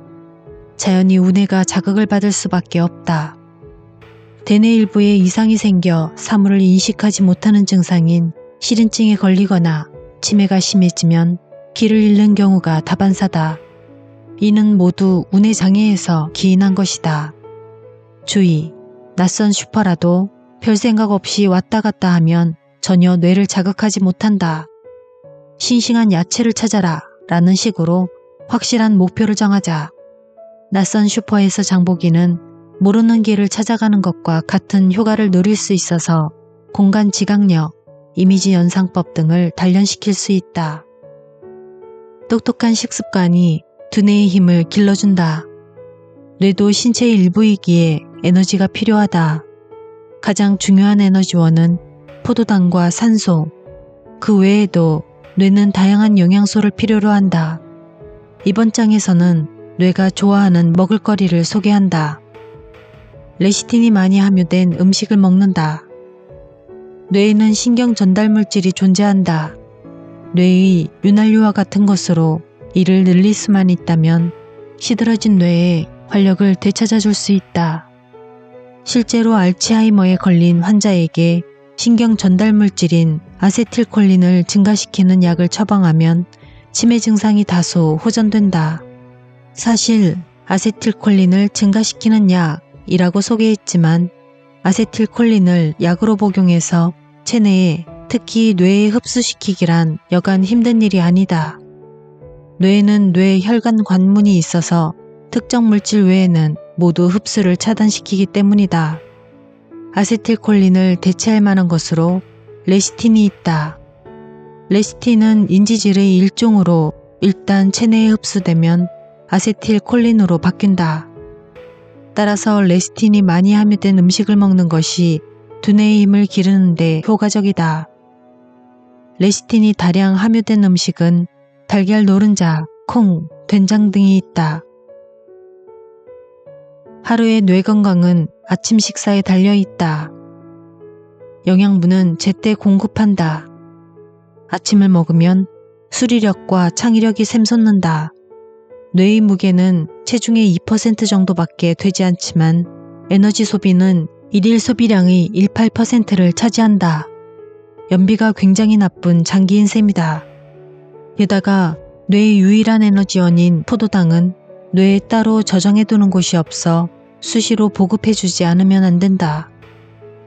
자연히 우뇌가 자극을 받을 수밖에 없다. 대뇌 일부에 이상이 생겨 사물을 인식하지 못하는 증상인 실인증에 걸리거나 치매가 심해지면 길을 잃는 경우가 다반사다. 이는 모두 우뇌 장애에서 기인한 것이다. 주의! 낯선 슈퍼라도 별 생각 없이 왔다 갔다 하면 전혀 뇌를 자극하지 못한다. 싱싱한 야채를 찾아라 라는 식으로 확실한 목표를 정하자. 낯선 슈퍼에서 장보기는 모르는 길을 찾아가는 것과 같은 효과를 누릴 수 있어서 공간 지각력, 이미지 연상법 등을 단련시킬 수 있다. 똑똑한 식습관이 두뇌의 힘을 길러준다. 뇌도 신체의 일부이기에 에너지가 필요하다. 가장 중요한 에너지원은 포도당과 산소, 그 외에도 뇌는 다양한 영양소를 필요로 한다. 이번 장에서는 뇌가 좋아하는 먹을거리를 소개한다. 레시틴이 많이 함유된 음식을 먹는다. 뇌에는 신경 전달 물질이 존재한다. 뇌의 윤활유와 같은 것으로 이를 늘릴 수만 있다면 시들어진 뇌에 활력을 되찾아줄 수 있다. 실제로 알츠하이머에 걸린 환자에게 신경 전달 물질인 아세틸콜린을 증가시키는 약을 처방하면 치매 증상이 다소 호전된다. 사실 아세틸콜린을 증가시키는 약이라고 소개했지만 아세틸콜린을 약으로 복용해서 체내에 특히 뇌에 흡수시키기란 여간 힘든 일이 아니다. 뇌에는 뇌 혈관 관문이 있어서 특정 물질 외에는 모두 흡수를 차단시키기 때문이다. 아세틸콜린을 대체할 만한 것으로 레시틴이 있다. 레시틴은 인지질의 일종으로 일단 체내에 흡수되면 아세틸콜린으로 바뀐다. 따라서 레시틴이 많이 함유된 음식을 먹는 것이 두뇌의 힘을 기르는 데 효과적이다. 레시틴이 다량 함유된 음식은 달걀 노른자, 콩, 된장 등이 있다. 하루의 뇌 건강은 아침 식사에 달려있다. 영양분은 제때 공급한다. 아침을 먹으면 수리력과 창의력이 샘솟는다. 뇌의 무게는 체중의 2% 정도밖에 되지 않지만 에너지 소비는 일일 소비량의 18%를 차지한다. 연비가 굉장히 나쁜 장기인 셈이다. 게다가 뇌의 유일한 에너지원인 포도당은 뇌에 따로 저장해두는 곳이 없어 수시로 보급해주지 않으면 안 된다.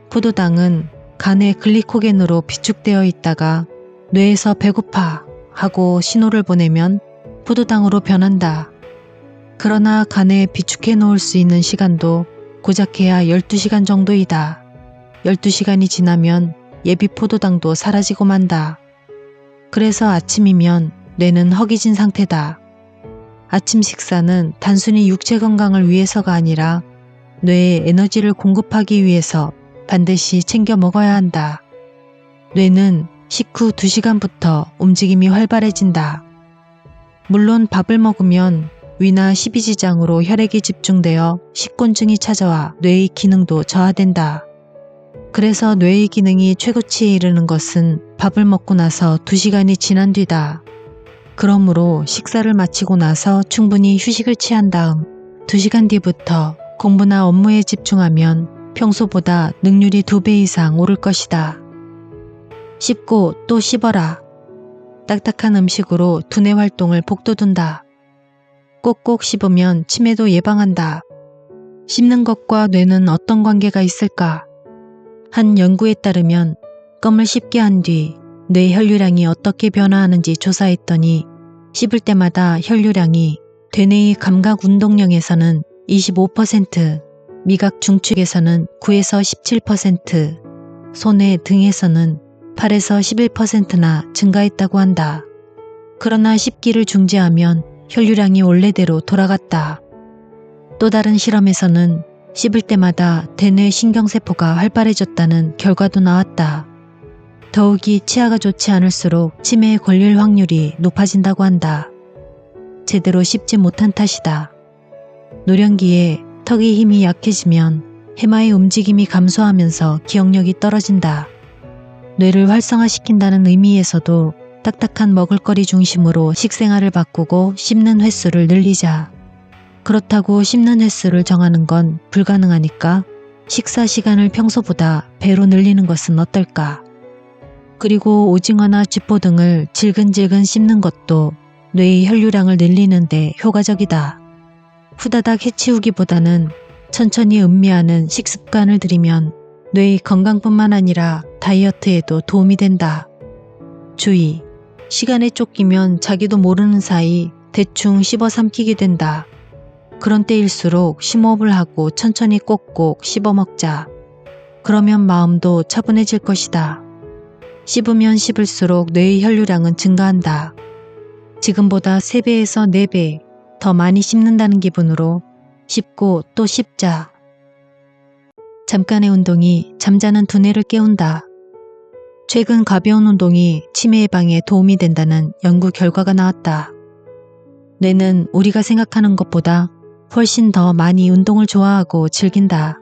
포도당은 간의 글리코겐으로 비축되어 있다가 뇌에서 배고파 하고 신호를 보내면 포도당으로 변한다. 그러나 간에 비축해 놓을 수 있는 시간도 고작해야 12시간 정도이다. 12시간이 지나면 예비 포도당도 사라지고 만다. 그래서 아침이면 뇌는 허기진 상태다. 아침 식사는 단순히 육체 건강을 위해서가 아니라 뇌에 에너지를 공급하기 위해서 반드시 챙겨 먹어야 한다. 뇌는 식후 2시간부터 움직임이 활발해진다. 물론 밥을 먹으면 위나 십이지장으로 혈액이 집중되어 식곤증이 찾아와 뇌의 기능도 저하된다. 그래서 뇌의 기능이 최고치에 이르는 것은 밥을 먹고 나서 2시간이 지난 뒤다. 그러므로 식사를 마치고 나서 충분히 휴식을 취한 다음 2시간 뒤부터 공부나 업무에 집중하면 평소보다 능률이 2배 이상 오를 것이다. 씹고 또 씹어라. 딱딱한 음식으로 두뇌 활동을 복돋운다. 꼭꼭 씹으면 치매도 예방한다. 씹는 것과 뇌는 어떤 관계가 있을까? 한 연구에 따르면 껌을 씹게 한 뒤 뇌 혈류량이 어떻게 변화하는지 조사했더니 씹을 때마다 혈류량이 대뇌의 감각 운동령에서는 25%, 미각 중축에서는 9에서 17%, 손의 등에서는 8에서 11%나 증가했다고 한다. 그러나 씹기를 중지하면 혈류량이 원래대로 돌아갔다. 또 다른 실험에서는 씹을 때마다 대뇌 신경세포가 활발해졌다는 결과도 나왔다. 더욱이 치아가 좋지 않을수록 치매에 걸릴 확률이 높아진다고 한다. 제대로 씹지 못한 탓이다. 노령기에 턱의 힘이 약해지면 해마의 움직임이 감소하면서 기억력이 떨어진다. 뇌를 활성화시킨다는 의미에서도 딱딱한 먹을거리 중심으로 식생활을 바꾸고 씹는 횟수를 늘리자. 그렇다고 씹는 횟수를 정하는 건 불가능하니까 식사 시간을 평소보다 배로 늘리는 것은 어떨까? 그리고 오징어나 쥐포 등을 질근질근 씹는 것도 뇌의 혈류량을 늘리는 데 효과적이다. 후다닥 해치우기보다는 천천히 음미하는 식습관을 들이면 뇌의 건강뿐만 아니라 다이어트에도 도움이 된다. 주의! 시간에 쫓기면 자기도 모르는 사이 대충 씹어 삼키게 된다. 그런 때일수록 심호흡을 하고 천천히 꼭꼭 씹어 먹자. 그러면 마음도 차분해질 것이다. 씹으면 씹을수록 뇌의 혈류량은 증가한다. 지금보다 3배에서 4배 더 많이 씹는다는 기분으로 씹고 또 씹자. 잠깐의 운동이 잠자는 두뇌를 깨운다. 최근 가벼운 운동이 치매 예방에 도움이 된다는 연구 결과가 나왔다. 뇌는 우리가 생각하는 것보다 훨씬 더 많이 운동을 좋아하고 즐긴다.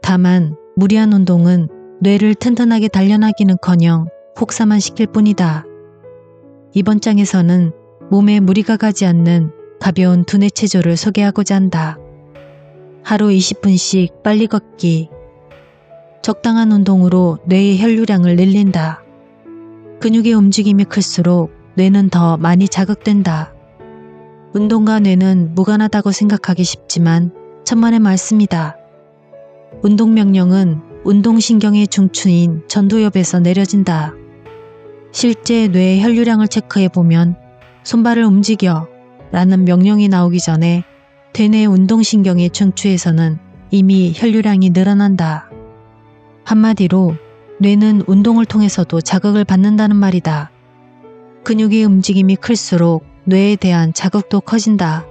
다만 무리한 운동은 뇌를 튼튼하게 단련하기는커녕 혹사만 시킬 뿐이다. 이번 장에서는 몸에 무리가 가지 않는 가벼운 두뇌 체조를 소개하고자 한다. 하루 20분씩 빨리 걷기. 적당한 운동으로 뇌의 혈류량을 늘린다. 근육의 움직임이 클수록 뇌는 더 많이 자극된다. 운동과 뇌는 무관하다고 생각하기 쉽지만 천만의 말씀이다. 운동명령은 운동신경의 중추인 전두엽에서 내려진다. 실제 뇌의 혈류량을 체크해보면 손발을 움직여 라는 명령이 나오기 전에 대뇌 운동신경의 중추에서는 이미 혈류량이 늘어난다. 한마디로 뇌는 운동을 통해서도 자극을 받는다는 말이다. 근육의 움직임이 클수록 뇌에 대한 자극도 커진다.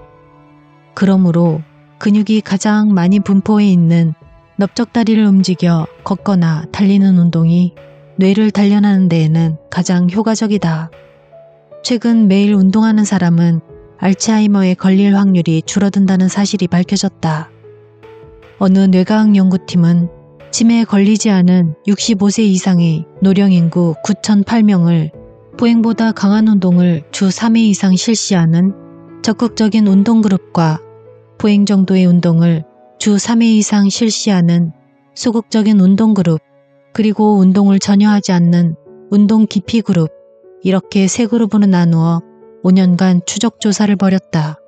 그러므로 근육이 가장 많이 분포해 있는 넓적다리를 움직여 걷거나 달리는 운동이 뇌를 단련하는 데에는 가장 효과적이다. 최근 매일 운동하는 사람은 알츠하이머에 걸릴 확률이 줄어든다는 사실이 밝혀졌다. 어느 뇌과학 연구팀은 치매에 걸리지 않은 65세 이상의 노령 인구 9,008명을 보행보다 강한 운동을 주 3회 이상 실시하는 적극적인 운동 그룹과 보행 정도의 운동을 주 3회 이상 실시하는 소극적인 운동 그룹, 그리고 운동을 전혀 하지 않는 운동 기피 그룹, 이렇게 세 그룹으로 나누어 5년간 추적 조사를 벌였다.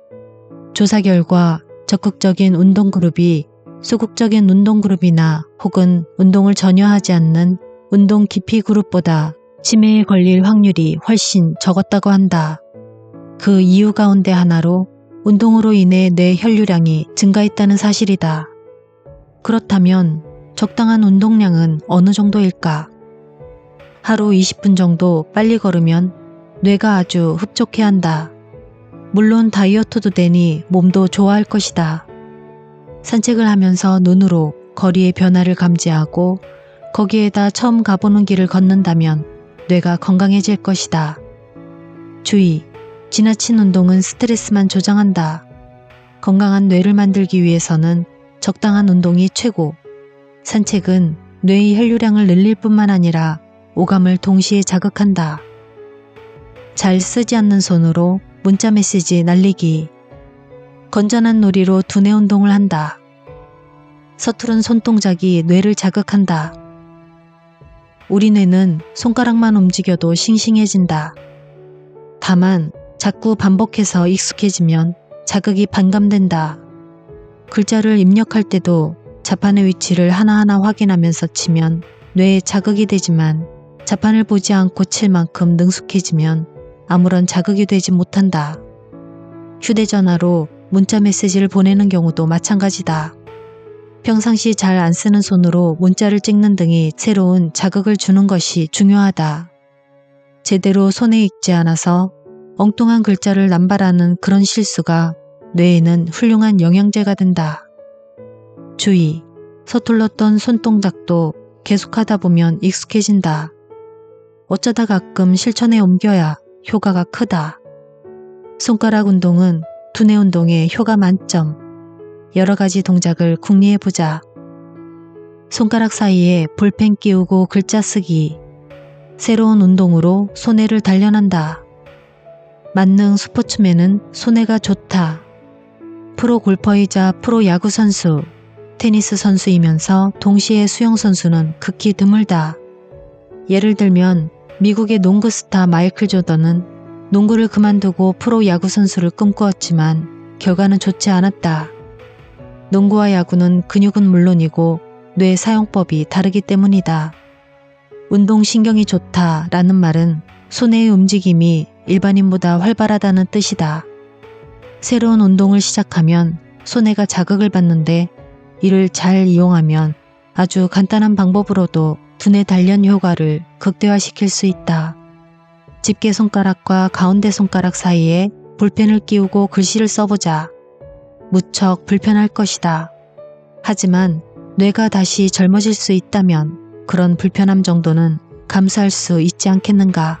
조사 결과 적극적인 운동 그룹이 소극적인 운동 그룹이나 혹은 운동을 전혀 하지 않는 운동 기피 그룹보다 치매에 걸릴 확률이 훨씬 적었다고 한다. 그 이유 가운데 하나로 운동으로 인해 뇌 혈류량이 증가했다는 사실이다. 그렇다면 적당한 운동량은 어느 정도일까? 하루 20분 정도 빨리 걸으면 뇌가 아주 흡족해한다. 물론 다이어트도 되니 몸도 좋아할 것이다. 산책을 하면서 눈으로 거리의 변화를 감지하고 거기에다 처음 가보는 길을 걷는다면 뇌가 건강해질 것이다. 주의! 지나친 운동은 스트레스만 조장한다. 건강한 뇌를 만들기 위해서는 적당한 운동이 최고. 산책은 뇌의 혈류량을 늘릴 뿐만 아니라 오감을 동시에 자극한다. 잘 쓰지 않는 손으로 문자 메시지 날리기. 건전한 놀이로 두뇌 운동을 한다. 서투른 손동작이 뇌를 자극한다. 우리 뇌는 손가락만 움직여도 싱싱해진다. 다만 자꾸 반복해서 익숙해지면 자극이 반감된다. 글자를 입력할 때도 자판의 위치를 하나하나 확인하면서 치면 뇌에 자극이 되지만 자판을 보지 않고 칠 만큼 능숙해지면 아무런 자극이 되지 못한다. 휴대전화로 문자 메시지를 보내는 경우도 마찬가지다. 평상시 잘 안 쓰는 손으로 문자를 찍는 등의 새로운 자극을 주는 것이 중요하다. 제대로 손에 익지 않아서 엉뚱한 글자를 남발하는 그런 실수가 뇌에는 훌륭한 영양제가 된다. 주의, 서툴렀던 손동작도 계속하다 보면 익숙해진다. 어쩌다 가끔 실천에 옮겨야 효과가 크다. 손가락 운동은 두뇌 운동에 효과 만점. 여러 가지 동작을 궁리해보자. 손가락 사이에 볼펜 끼우고 글자 쓰기. 새로운 운동으로 손해를 단련한다. 만능 스포츠맨은 손해가 좋다. 프로 골퍼이자 프로 야구 선수, 테니스 선수이면서 동시에 수영 선수는 극히 드물다. 예를 들면 미국의 농구 스타 마이클 조던은 농구를 그만두고 프로 야구 선수를 꿈꾸었지만 결과는 좋지 않았다. 농구와 야구는 근육은 물론이고 뇌 사용법이 다르기 때문이다. 운동신경이 좋다라는 말은 손의 움직임이 일반인보다 활발하다는 뜻이다. 새로운 운동을 시작하면 손해가 자극을 받는데 이를 잘 이용하면 아주 간단한 방법으로도 두뇌 단련 효과를 극대화시킬 수 있다. 집게 손가락과 가운데 손가락 사이에 볼펜을 끼우고 글씨를 써보자. 무척 불편할 것이다. 하지만 뇌가 다시 젊어질 수 있다면 그런 불편함 정도는 감수할 수 있지 않겠는가.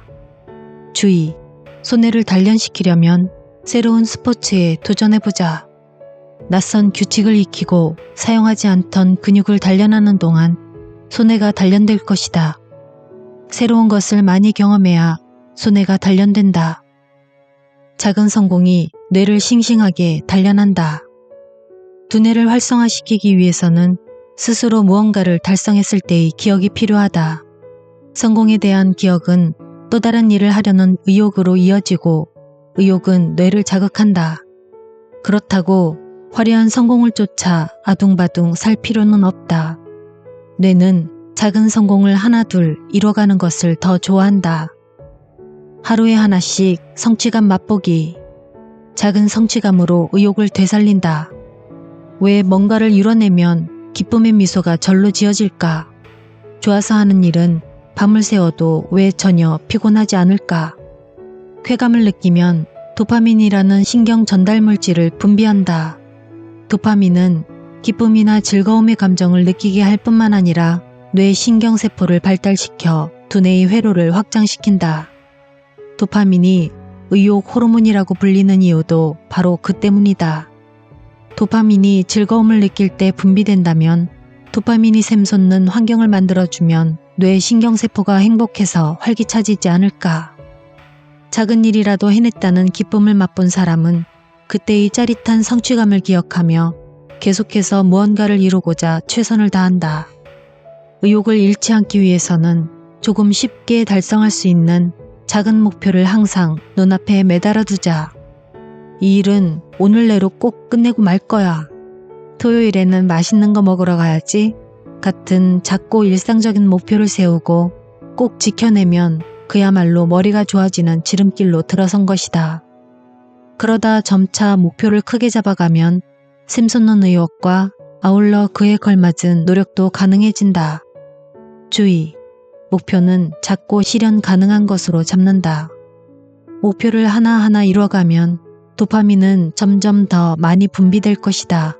주의, 손해를 단련시키려면 새로운 스포츠에 도전해보자. 낯선 규칙을 익히고 사용하지 않던 근육을 단련하는 동안 손해가 단련될 것이다. 새로운 것을 많이 경험해야 손해가 단련된다. 작은 성공이 뇌를 싱싱하게 단련한다. 두뇌를 활성화시키기 위해서는 스스로 무언가를 달성했을 때의 기억이 필요하다. 성공에 대한 기억은 또 다른 일을 하려는 의욕으로 이어지고 의욕은 뇌를 자극한다. 그렇다고 화려한 성공을 쫓아 아둥바둥 살 필요는 없다. 뇌는 작은 성공을 하나둘 이뤄가는 것을 더 좋아한다. 하루에 하나씩 성취감 맛보기. 작은 성취감으로 의욕을 되살린다. 왜 뭔가를 이뤄내면 기쁨의 미소가 절로 지어질까? 좋아서 하는 일은 밤을 새워도 왜 전혀 피곤하지 않을까? 쾌감을 느끼면 도파민이라는 신경 전달 물질을 분비한다. 도파민은 기쁨이나 즐거움의 감정을 느끼게 할 뿐만 아니라 뇌 신경세포를 발달시켜 두뇌의 회로를 확장시킨다. 도파민이 의욕 호르몬이라고 불리는 이유도 바로 그 때문이다. 도파민이 즐거움을 느낄 때 분비된다면 도파민이 샘솟는 환경을 만들어주면 뇌 신경세포가 행복해서 활기차지지 않을까. 작은 일이라도 해냈다는 기쁨을 맛본 사람은 그때의 짜릿한 성취감을 기억하며 계속해서 무언가를 이루고자 최선을 다한다. 의욕을 잃지 않기 위해서는 조금 쉽게 달성할 수 있는 작은 목표를 항상 눈앞에 매달아 두자. 이 일은 오늘 내로 꼭 끝내고 말 거야. 토요일에는 맛있는 거 먹으러 가야지. 같은 작고 일상적인 목표를 세우고 꼭 지켜내면 그야말로 머리가 좋아지는 지름길로 들어선 것이다. 그러다 점차 목표를 크게 잡아가면 샘솟는 의욕과 아울러 그에 걸맞은 노력도 가능해진다. 주의, 목표는 작고 실현 가능한 것으로 잡는다. 목표를 하나하나 이뤄가면 도파민은 점점 더 많이 분비될 것이다.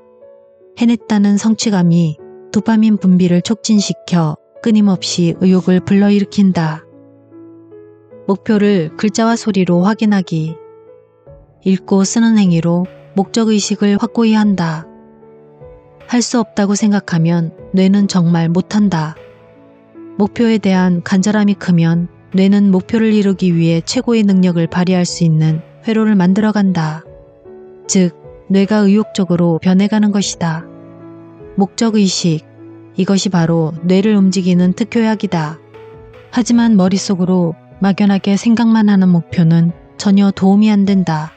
해냈다는 성취감이 도파민 분비를 촉진시켜 끊임없이 의욕을 불러일으킨다. 목표를 글자와 소리로 확인하기. 읽고 쓰는 행위로 목적의식을 확고히 한다. 할 수 없다고 생각하면 뇌는 정말 못한다. 목표에 대한 간절함이 크면 뇌는 목표를 이루기 위해 최고의 능력을 발휘할 수 있는 회로를 만들어간다. 즉, 뇌가 의욕적으로 변해가는 것이다. 목적의식, 이것이 바로 뇌를 움직이는 특효약이다. 하지만 머릿속으로 막연하게 생각만 하는 목표는 전혀 도움이 안 된다.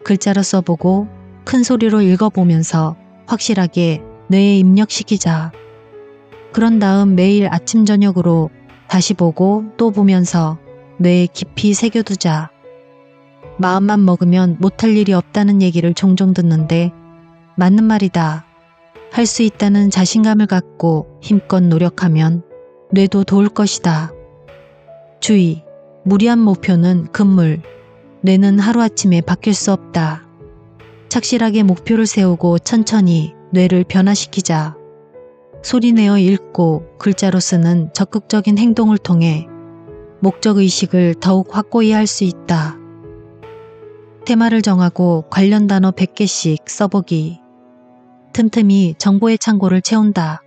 글자로 써보고 큰 소리로 읽어보면서 확실하게 뇌에 입력시키자. 그런 다음 매일 아침 저녁으로 다시 보고 또 보면서 뇌에 깊이 새겨두자. 마음만 먹으면 못할 일이 없다는 얘기를 종종 듣는데 맞는 말이다. 할 수 있다는 자신감을 갖고 힘껏 노력하면 뇌도 도울 것이다. 주의, 무리한 목표는 금물. 뇌는 하루아침에 바뀔 수 없다. 착실하게 목표를 세우고 천천히 뇌를 변화시키자. 소리내어 읽고 글자로 쓰는 적극적인 행동을 통해 목적의식을 더욱 확고히 할 수 있다. 테마를 정하고 관련 단어 100개씩 써보기. 틈틈이 정보의 창고를 채운다.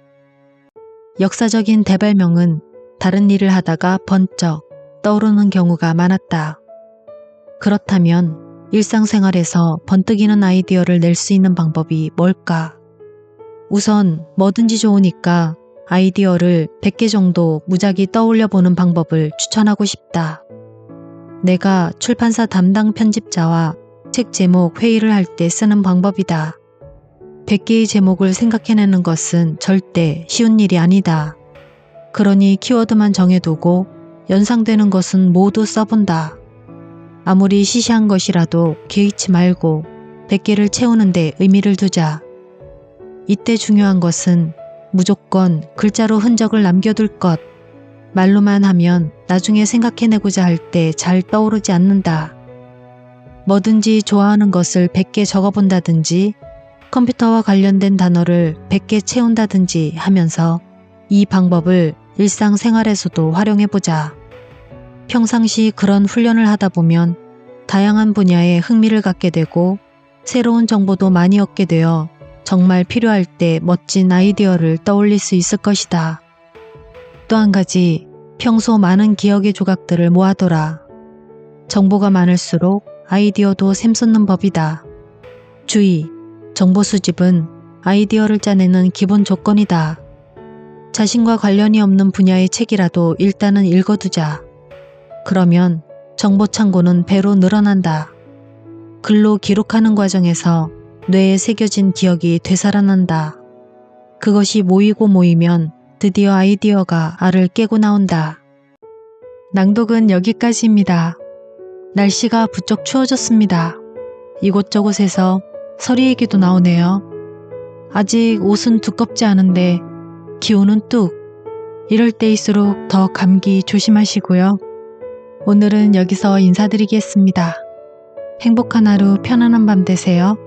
역사적인 대발명은 다른 일을 하다가 번쩍 떠오르는 경우가 많았다. 그렇다면 일상생활에서 번뜩이는 아이디어를 낼 수 있는 방법이 뭘까? 우선 뭐든지 좋으니까 아이디어를 100개 정도 무작위 떠올려 보는 방법을 추천하고 싶다. 내가 출판사 담당 편집자와 책 제목 회의를 할 때 쓰는 방법이다. 100개의 제목을 생각해내는 것은 절대 쉬운 일이 아니다. 그러니 키워드만 정해두고 연상되는 것은 모두 써본다. 아무리 시시한 것이라도 개의치 말고 100개를 채우는데 의미를 두자. 이때 중요한 것은 무조건 글자로 흔적을 남겨둘 것. 말로만 하면 나중에 생각해내고자 할 때 잘 떠오르지 않는다. 뭐든지 좋아하는 것을 100개 적어본다든지 컴퓨터와 관련된 단어를 100개 채운다든지 하면서 이 방법을 일상생활에서도 활용해보자. 평상시 그런 훈련을 하다 보면 다양한 분야에 흥미를 갖게 되고 새로운 정보도 많이 얻게 되어 정말 필요할 때 멋진 아이디어를 떠올릴 수 있을 것이다. 또 한 가지, 평소 많은 기억의 조각들을 모아둬라. 정보가 많을수록 아이디어도 샘솟는 법이다. 주의! 정보 수집은 아이디어를 짜내는 기본 조건이다. 자신과 관련이 없는 분야의 책이라도 일단은 읽어두자. 그러면 정보 창고는 배로 늘어난다. 글로 기록하는 과정에서 뇌에 새겨진 기억이 되살아난다. 그것이 모이고 모이면 드디어 아이디어가 알을 깨고 나온다. 낭독은 여기까지입니다. 날씨가 부쩍 추워졌습니다. 이곳저곳에서 서리 얘기도 나오네요. 아직 옷은 두껍지 않은데 기온은 뚝. 이럴 때일수록 더 감기 조심하시고요. 오늘은 여기서 인사드리겠습니다. 행복한 하루, 편안한 밤 되세요.